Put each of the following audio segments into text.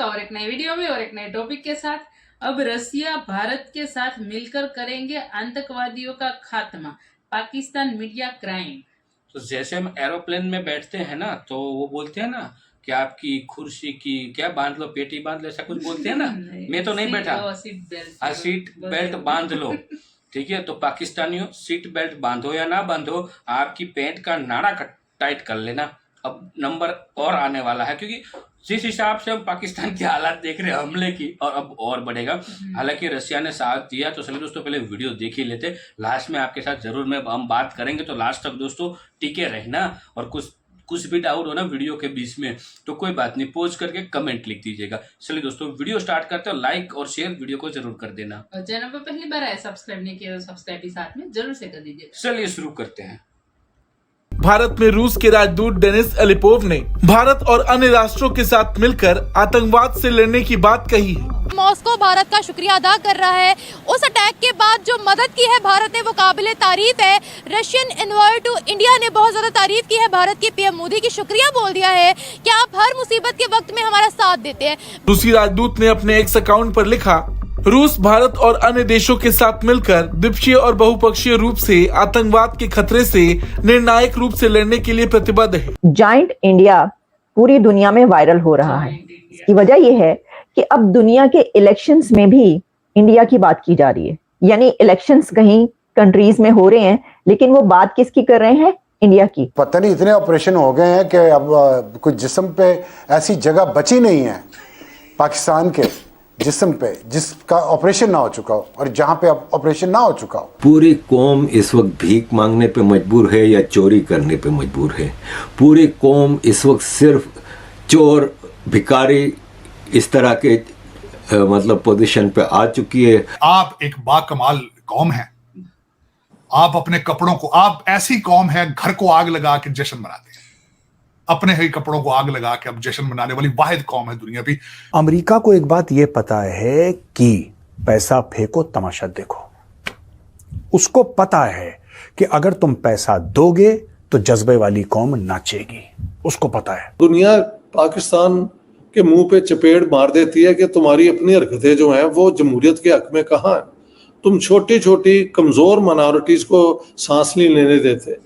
और एक नए वीडियो में और एक नए टॉपिक के साथ। अब रसिया भारत के साथ मिलकर करेंगे आतंकवादियों का खात्मा, पाकिस्तान मीडिया क्राइम। तो जैसे हम एरोप्लेन में बैठते हैं ना, तो वो बोलते हैं ना कि आपकी कुर्सी की क्या बांध लो, पेटी बांध लो, ऐसा कुछ बोलते हैं ना। मैं तो नहीं बैठा। सीट बेल्ट बांध लो, ठीक है। तो पाकिस्तानियों, सीट बेल्ट बांधो या ना बांधो, आपकी पैंट का नाड़ा टाइट कर लेना। अब नंबर और आने वाला है, क्योंकि जिस हिसाब से हम पाकिस्तान की हालात देख रहे हैं हमले की, और अब और बढ़ेगा। हालांकि रशिया ने साथ दिया, तो चलिए दोस्तों पहले वीडियो देख ही लेते। लास्ट में आपके साथ जरूर हम बात करेंगे, तो लास्ट तक दोस्तों टिके रहना। और कुछ भी डाउट हो ना वीडियो के बीच में, तो कोई बात नहीं, पोज करके कमेंट लिख दीजिएगा। चलिए दोस्तों वीडियो स्टार्ट करते हो। लाइक और शेयर वीडियो को जरूर कर देना, और चैनल पर पहली बार आए सब्सक्राइब नहीं किया तो सब्सक्राइब भी साथ में जरूर से कर दीजिएगा। चलिए शुरू करते हैं। भारत में रूस के राजदूत डेनिस अलिपोव ने भारत और अन्य राष्ट्रों के साथ मिलकर आतंकवाद से लड़ने की बात कही है। मॉस्को भारत का शुक्रिया अदा कर रहा है। उस अटैक के बाद जो मदद की है भारत ने, वो काबिले तारीफ है। रशियन एनवॉय टू इंडिया ने बहुत ज्यादा तारीफ की है भारत की। पीएम मोदी की शुक्रिया बोल दिया है कि आप हर मुसीबत के वक्त में हमारा साथ देते हैं। रूसी राजदूत ने अपने एक्स अकाउंट पर लिखा, रूस भारत और अन्य देशों के साथ मिलकर द्विपक्षीय और बहुपक्षीय रूप से आतंकवाद के खतरे से निर्णायक रूप से लड़ने के लिए प्रतिबद्ध है। जायंट इंडिया पूरी दुनिया में वायरल हो रहा है। इसकी वजह यह है कि अब दुनिया के इलेक्शंस में भी इंडिया की बात की जा रही है। यानी इलेक्शंस कहीं कंट्रीज में हो रहे हैं, लेकिन वो बात किसकी कर रहे हैं? इंडिया की। पता नहीं इतने ऑपरेशन हो गए हैं कि अब कुछ जिस्म पे ऐसी जगह बची नहीं है पाकिस्तान के जिस्म पे जिसका ऑपरेशन ना हो चुका हो, और जहां पे ऑपरेशन ना हो चुका हो। पूरी कौम इस वक्त भीख मांगने पे मजबूर है या चोरी करने पे मजबूर है। पूरी कौम इस वक्त सिर्फ चोर, भिखारी, इस तरह के मतलब पोजीशन पे आ चुकी है। आप एक बाकमाल कौम है। आप अपने कपड़ों को, आप ऐसी कौम है घर को आग लगा के जश्न मनाते हैं। अपने ही कपड़ों को आग लगा के अब जश्न मनाने वाली वाहिद कौम है दुनिया की। अमेरिका को एक बात यह पता है कि पैसा फेंको तमाशा देखो। उसको पता है कि अगर तुम पैसा दोगे तो जज्बे वाली कौम नाचेगी। उसको पता है। दुनिया पाकिस्तान के मुंह पे चपेड़ मार देती है कि तुम्हारी अपनी हरकतें जो हैं वो जमहूरियत के हक में कहाँ है। तुम छोटी छोटी कमजोर माइनॉरिटीज को सांस नहीं लेने देते।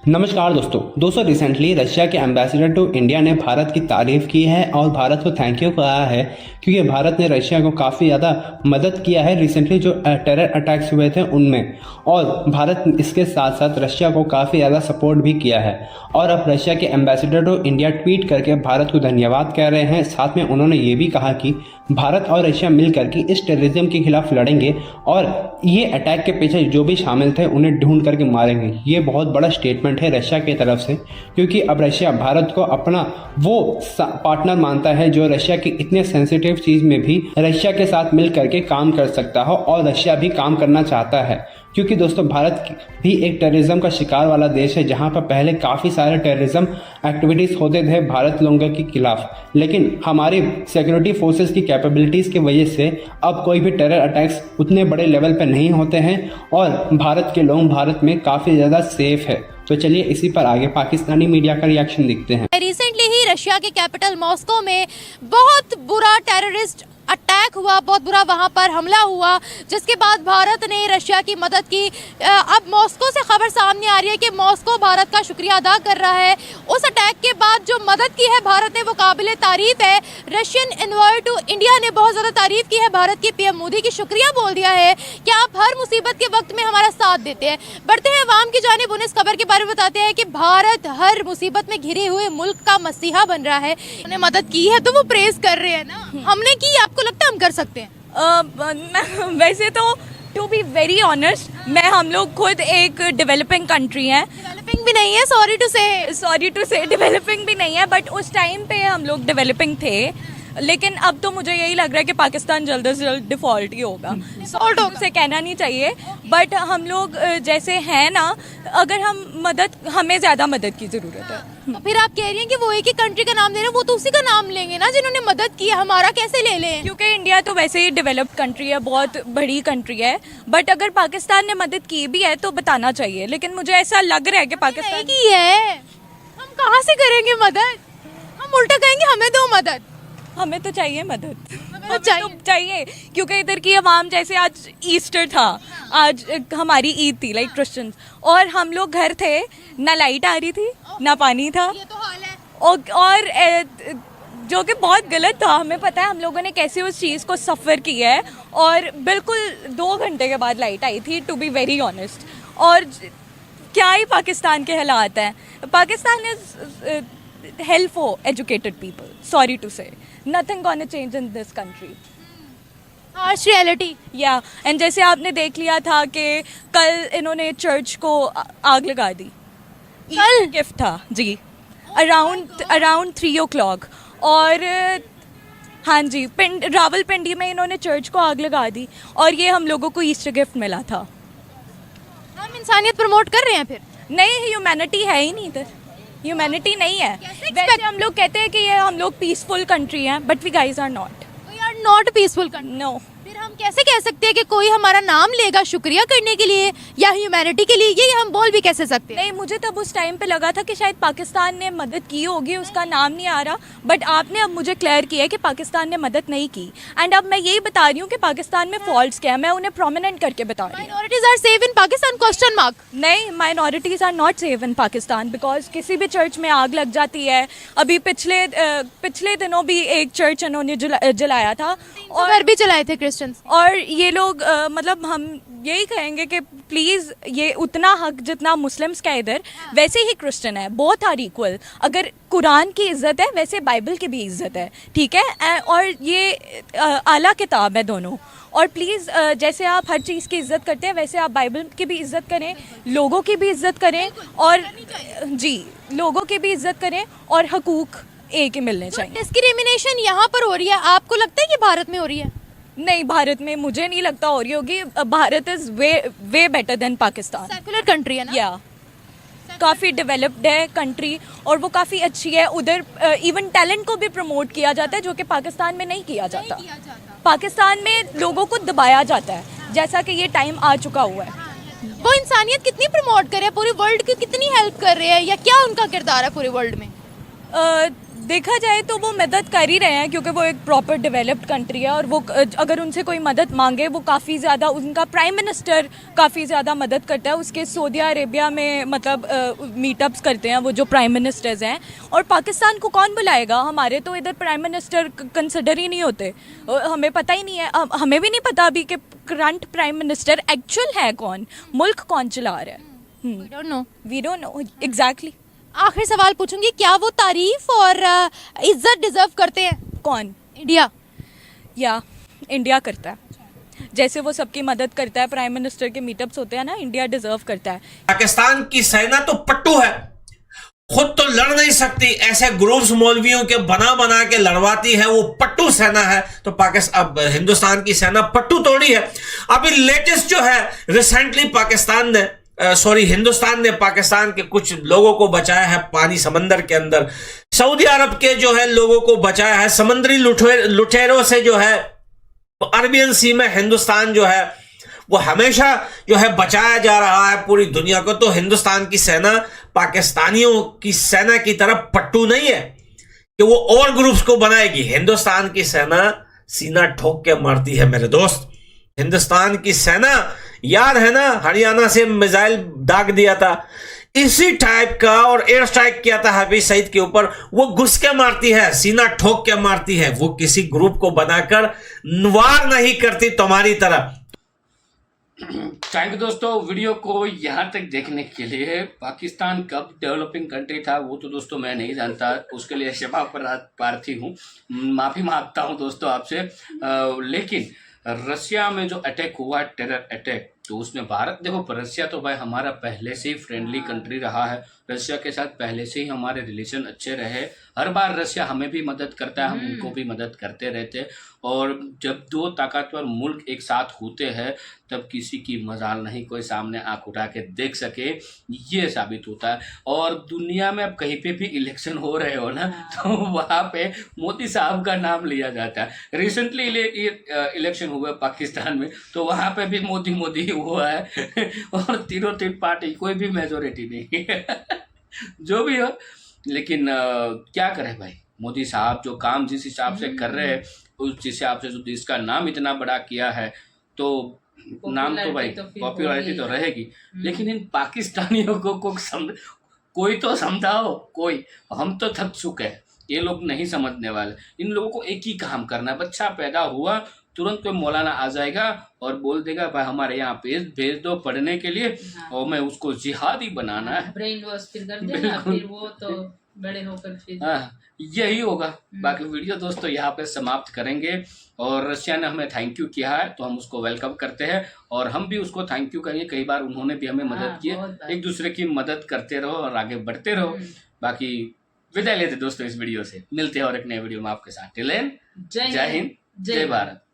नमस्कार दोस्तों रिसेंटली रशिया के एम्बेसडर टू इंडिया ने भारत की तारीफ की है और भारत को थैंक यू कहा है, क्योंकि भारत ने रशिया को काफ़ी ज़्यादा मदद किया है रिसेंटली जो टेरर अटैक्स हुए थे उनमें। और भारत इसके साथ साथ रशिया को काफ़ी ज़्यादा सपोर्ट भी किया है। और अब रशिया के एम्बेसडर टू इंडिया ट्वीट करके भारत को धन्यवाद कह रहे हैं। साथ में उन्होंने ये भी कहा कि भारत और रशिया मिलकर के इस टेररिज्म के खिलाफ लड़ेंगे और ये अटैक के पीछे जो भी शामिल थे उन्हें ढूंढ करके मारेंगे। ये बहुत बड़ा स्टेटमेंट है रशिया की तरफ से, क्योंकि अब रशिया भारत को अपना वो पार्टनर मानता है जो रशिया की इतने सेंसिटिव चीज़ में भी रशिया के साथ मिल करके काम कर सकता हो, और रशिया भी काम करना चाहता है। क्योंकि दोस्तों भारत भी एक टेररिज्म का शिकार वाला देश है, जहां पर पहले काफ़ी सारे टेररिज्म एक्टिविटीज़ होते थे भारत लोगों के खिलाफ, लेकिन हमारी सिक्योरिटी फोर्सेस की कैपेबिलिटीज़ की वजह से अब कोई भी टेरर अटैक्स उतने बड़े लेवल पर नहीं होते हैं और भारत के लोग भारत में काफ़ी ज़्यादा सेफ है। तो चलिए इसी पर आगे पाकिस्तानी मीडिया का रिएक्शन देखते हैं। रिसेंटली ही रशिया के कैपिटल मॉस्को में बहुत बुरा टेररिस्ट अटैक हुआ, बहुत बुरा वहां पर हमला हुआ, जिसके बाद भारत ने रशिया की मदद की। अब मॉस्को से खबर सामने आ रही है कि मॉस्को भारत का शुक्रिया अदा कर रहा है। उस अटैक के बाद जो मदद की है भारत ने, वो काबिले तारीफ है। रशियन एनवॉय टू इंडिया ने बहुत ज्यादा तारीफ की है भारत की। पीएम मोदी की शुक्रिया बोल दिया है कि आप हर मुसीबत के वक्त में हमारा साथ देते हैं। बढ़ते हैं अवाम की जानिब, उन्हें इस खबर के बारे में बताते हैं कि भारत हर मुसीबत में घिरे हुए मुल्क का मसीहा बन रहा है। उन्हें मदद की है तो वो प्रेज कर रहे हैं ना। हमने की, आपको लगता है हम कर सकते हैं? वैसे तो टू बी वेरी ऑनेस्ट, हम लोग खुद एक डेवलपिंग कंट्री हैं। डेवलपिंग भी नहीं है, सॉरी टू से डेवलपिंग भी नहीं है, बट उस टाइम पे हम लोग डेवलपिंग थे। लेकिन अब तो मुझे यही लग रहा है कि पाकिस्तान जल्द से जल्द डिफ़ॉल्ट ही होगा। डिफ़ॉल्ट से कहना नहीं चाहिए, बट हम लोग जैसे हैं ना, अगर हमें ज़्यादा मदद की ज़रूरत है। तो फिर आप कह रही हैं कि वो एक ही कंट्री का नाम ले रहे हैं, वो तो उसी का नाम लेंगे ना जिन्होंने मदद की है, हमारा कैसे ले लें? क्योंकि इंडिया तो वैसे ही डेवलप्ड कंट्री है, बहुत बड़ी कंट्री है, बट अगर पाकिस्तान ने मदद की भी है तो बताना चाहिए। लेकिन मुझे ऐसा लग रहा है कि पाकिस्तान की है, हम कहाँ से करेंगे मदद? हम उल्टा कहेंगे हमें दो मदद। हमें तो चाहिए मदद, हमें तो चाहिए क्योंकि इधर की आवाम, जैसे आज ईस्टर था, आज हमारी ईद थी लाइक क्रिश्चियंस, और हम लोग घर थे, ना लाइट आ रही थी ना पानी था, ये तो हाल है। और जो कि बहुत गलत था। हमें पता है हम लोगों ने कैसे उस चीज़ को सफ़र किया है, और बिल्कुल 2 घंटे के बाद लाइट आई थी, टू बी वेरी ऑनेस्ट। और क्या ही पाकिस्तान के हालात हैं। Pakistan is hell for educated people, sorry to say, nothing gonna change in this country, harsh reality। yeah, and जैसे आपने देख लिया था कि कल इन्होंने चर्च को आग लगा दी, कल गिफ्ट था जी, अराउंड 3 o'clock, और हाँ जी, रावलपिंडी में इन्होंने चर्च को आग लगा दी, और ये हम लोगों को ईस्टर गिफ्ट मिला था। हम इंसानियत प्रमोट कर रहे हैं फिर? नहीं, ह्यूमैनिटी है ही नहीं इधर, ह्यूमैनिटी नहीं है। वैसे हम लोग कहते हैं कि ये हम लोग पीसफुल कंट्री हैं, but we guys are not. We are not peaceful country. No. फिर हम कैसे कह सकते हैं कि कोई हमारा नाम लेगा शुक्रिया करने के लिए या ह्यूमैनिटी के लिए? ये हम बोल भी कैसे सकते हैं? नहीं, मुझे तब उस टाइम पे लगा था कि शायद पाकिस्तान ने मदद की होगी, उसका नाम नहीं आ रहा, बट आपने अब मुझे क्लियर किया है कि पाकिस्तान ने मदद नहीं की। एंड अब मैं यही बता रही हूँ कि पाकिस्तान में फॉल्ट्स क्या है, मैं उन्हें प्रोमिनेंट करके बता रही हूँ। Minorities are safe in Pakistan? Question mark. नहीं, minorities are not safe in Pakistan, because किसी भी चर्च में आग लग जाती है। अभी पिछले दिनों भी एक चर्च इन्होंने जलाया था, और घर भी चलाए थे क्रिश्चियंस। और ये लोग मतलब हम यही कहेंगे कि प्लीज़ ये उतना हक जितना मुस्लिम्स का इधर, वैसे ही क्रिश्चियन है, बोथ आर इक्वल। अगर कुरान की इज़्ज़त है वैसे बाइबल की भी इज़्ज़त है, ठीक है? और ये आला किताब है दोनों। और प्लीज़ जैसे आप हर चीज़ की इज़्ज़त करते हैं वैसे आप बाइबल की भी इज़्ज़त करें, लोगों की भी इज़्ज़त करें, और जी, लोगों की भी इज़्ज़त करें, और हकूक़ एक ही मिलने चाहिए। डिस्क्रिमिनेशन यहाँ पर हो रही है, आपको लगता है कि भारत में हो रही है? नहीं, भारत में मुझे नहीं लगता हो रही होगी। Bharat is way better than Pakistan. Secular country है ना? या काफ़ी डेवलप्ड है कंट्री, और वो काफ़ी अच्छी है। उधर इवन टैलेंट को भी प्रमोट किया जाता है, जो कि पाकिस्तान में नहीं किया जाता। पाकिस्तान में लोगों को दबाया जाता है, जैसा कि ये टाइम आ चुका हुआ है। वो इंसानियत कितनी प्रमोट कर रहे हैं, पूरी वर्ल्ड की कितनी हेल्प कर रहे हैं, या क्या उनका किरदार है पूरे वर्ल्ड में? देखा जाए तो वो मदद कर ही रहे हैं, क्योंकि वो एक प्रॉपर डेवलप्ड कंट्री है, और वो अगर उनसे कोई मदद मांगे वो काफ़ी ज़्यादा, उनका प्राइम मिनिस्टर काफ़ी ज़्यादा मदद करता है। उसके सऊदी अरेबिया में मतलब मीटअप्स करते हैं वो जो प्राइम मिनिस्टर्स हैं। और पाकिस्तान को कौन बुलाएगा? हमारे तो इधर प्राइम मिनिस्टर कंसिडर ही नहीं होते, हमें पता ही नहीं है। हमें भी नहीं पता अभी कि करंट प्राइम मिनिस्टर एक्चुअल है कौन, मुल्क कौन चला रहा है। We don't know exactly. आखिरी सवाल पूछूंगी, क्या वो तारीफ और इज्जत डिजर्व करते हैं? कौन? इंडिया। या इंडिया करता है, जैसे वो सबकी मदद करता है, प्राइम मिनिस्टर के मीटअप्स होते हैं ना, इंडिया डिजर्व करता है। पाकिस्तान की सेना तो पट्टू है, खुद तो लड़ नहीं सकती, ऐसे ग्रुप्स मौलवियों के बना के लड़वाती है, वो पट्टू सेना है। तो पाकिस्तान, अब हिंदुस्तान की सेना पट्टू तोड़ी है। अभी लेटेस्ट जो है, रिसेंटली हिंदुस्तान ने पाकिस्तान के कुछ लोगों को बचाया है पानी समंदर के अंदर। सऊदी अरब के जो है लोगों को बचाया है समुद्री लुटेरों से। जो है अरबियन सी में हिंदुस्तान जो है वो हमेशा जो है बचाया जा रहा है पूरी दुनिया को। तो हिंदुस्तान की सेना पाकिस्तानियों की सेना की तरफ पट्टू नहीं है कि वो और ग्रुप्स को बनाएगी। हिंदुस्तान की सेना सीना ठोक के मारती है मेरे दोस्त। हिंदुस्तान की सेना, याद है ना, हरियाणा से मिसाइल दाग दिया था, इसी टाइप का, और एयर स्ट्राइक किया था हफीज सईद के ऊपर। वो घुस के मारती है, सीना ठोक के मारती है, वो किसी ग्रुप को बनाकर वार नहीं करती तुम्हारी तरह। थैंक यू दोस्तों, वीडियो को यहाँ तक देखने के लिए। पाकिस्तान कब डेवलपिंग कंट्री था वो तो दोस्तों मैं नहीं जानता, उसके लिए क्षमा प्रार्थी हूँ, माफ़ी मांगता हूँ दोस्तों आपसे। लेकिन रशिया में जो अटैक हुआ, टेरर अटैक, तो उसमें भारत देखो, रशिया तो भाई हमारा पहले से ही फ्रेंडली कंट्री रहा है, रशिया के साथ पहले से ही हमारे रिलेशन अच्छे रहे। हर बार रशिया हमें भी मदद करता है, हम उनको भी मदद करते रहते हैं। और जब दो ताकतवर मुल्क एक साथ होते हैं तब किसी की मजाल नहीं कोई सामने आंख उठा के देख सके, ये साबित होता है। और दुनिया में अब कहीं पे भी इलेक्शन हो रहे हो ना, तो वहाँ पे मोदी साहब का नाम लिया जाता है। रिसेंटली इलेक्शन हुआ पाकिस्तान में, तो वहाँ पे भी मोदी मोदी हुआ है और तीनों पार्टी, कोई भी मेजोरिटी नहीं जो भी हो। लेकिन क्या करें भाई, मोदी साहब जो काम जिस हिसाब से कर रहे हैं, उस हिसाब से जो देश का नाम इतना बड़ा किया है, तो नाम तो भाई पॉपुलैरिटी तो रहेगी। लेकिन इन पाकिस्तानियों को कोई तो समझाओ, कोई। हम तो थक चुके हैं, ये लोग नहीं समझने वाले। इन लोगों को एक ही काम करना है, बच्चा पैदा हुआ तुरंत कोई मौलाना आ जाएगा और बोल देगा भाई हमारे यहाँ भेज दो पढ़ने के लिए, और मैं उसको जिहादी बनाना है, ब्रेन वॉश फिर कर देना, फिर वो तो बड़े होकर फिर यही होगा। बाकी वीडियो दोस्तों यहाँ पे समाप्त करेंगे। और रशिया ने हमें थैंक यू किया है तो हम उसको वेलकम करते हैं, और हम भी उसको थैंक यू करेंगे। कई बार उन्होंने भी हमें मदद की है, एक दूसरे की मदद करते रहो और आगे बढ़ते रहो। बाकी विदाई लेते दोस्तों इस वीडियो से, मिलते हैं और एक नए वीडियो में आपके साथ। टिल देन जय हिंद, जय भारत।